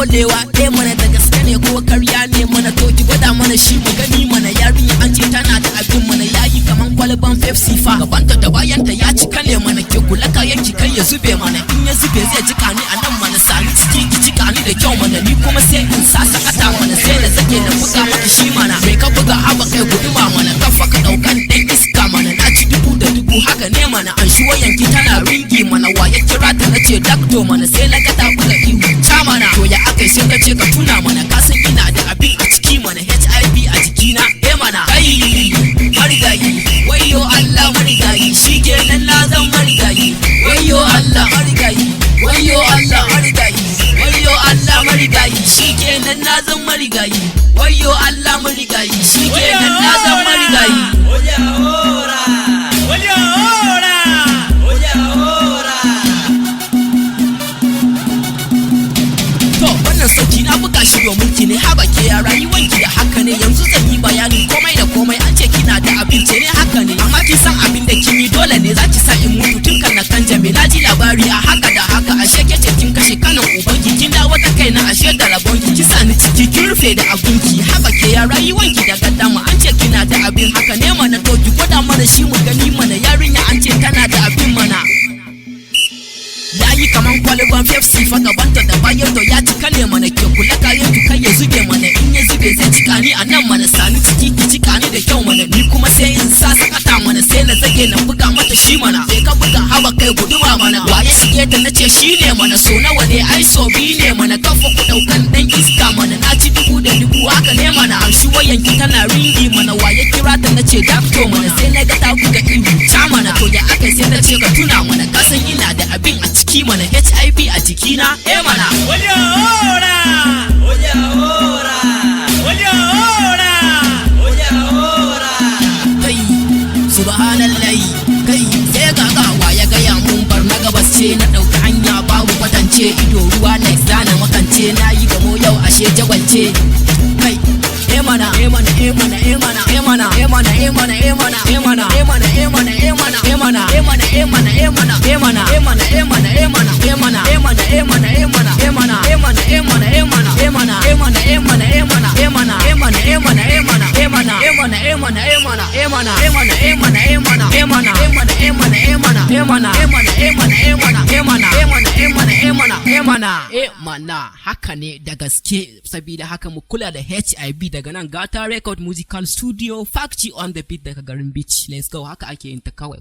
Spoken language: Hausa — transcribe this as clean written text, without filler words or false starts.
molewa mana da gaske ne ko karya ne mana to ki gwada mana shi mu gani mana yarinya an ce tana da abin mana yayi kaman kwalban Pepsi fa gabanta da bayanta ya cika ne mana ke kula kayan ki kai ya zube mana in ya zube zai jika ni anan mana sani ciki ki jika ni da kyau mana ni kuma sai in sa sakata mana sai na zake na buga maka shi mana mai ka buga haba kai guduma mana kafa ka daukan dan iska mana na ci dubu da dubu haka ne mana an shi wayanki tana ringi mana waye kira ta nace dakto mana sai na ga ta buga ihu ta mana to ya akai sai ka ce ka tuna mana ka san ina da abin a ciki mana HIV a jikina mana kai marigayi wayo Allah marigayi shikenan na zan marigayi wayo Allah marigayi wayo Allah marigayi wayo Allah marigayi shikenan na zan marigayi wayo Allah marigayi shikenan na zan marigayi oya ora oya ora oya ora to wannan sauki na buga shi domin ki ne haba ke ya rayuwanki da haka ne yanzu zan yi bayanin komai da komai an ce kina da abinci ne haka ne amma kin san abin da kin yi dole ne za ki sa in mutu tun kan na kan jame na ji labari a haka da haka ashe ke ce kin kashe kanan ubanki kin dawo ta kaina ashe da rabonki ki sa ni ciki kin rufe da abinki haba ke ya rayuwanki da gaddama an ce kina da abin haka ne mana to ki gwada mana shi mu gani mana yarinya an ce tana da abin mana yayi kaman kwalban Pepsi fa gabanta da bayan to ya cika ne mana ke kula kayan ki kai ya zube mana in ya zube zai cika ni anan mana sani ciki ki cika ni da kyau mana ni kuma sai in sa sakata mana sai na zage na buga mata shi mana sai ka buga haba kai guduma mana waye shige ta nace shi ne mana so nawa ne ai so bi ne mana kafa ku daukan dan iska mana na ci dubu da dubu haka ne mana amshi wayanki tana ringi mana waye kira ta nace dakto mana sai na ga ta buga ihu ta mana to ya akai sai nace ka tuna mana ka san ina da abin a ciki mana HIV a jikina mana oya ora oya ora oya ora oya ora kai subuhanallah kai sai ga waye ga ya mun bar na gabas ce na dauki hanya babu kwatance ido ruwa na zana makance nayi gamo yau ashe jagwalce kai mana mana mana mana mana mana mana mana mana mana mana mana mana mana mana mana mana mana mana haka ne da gaske sabida haka mu kula da HIV daga nan Gata Record Musical Studio Factory on the beat daga garin Beach. Let's go haka ake yin ta kawai.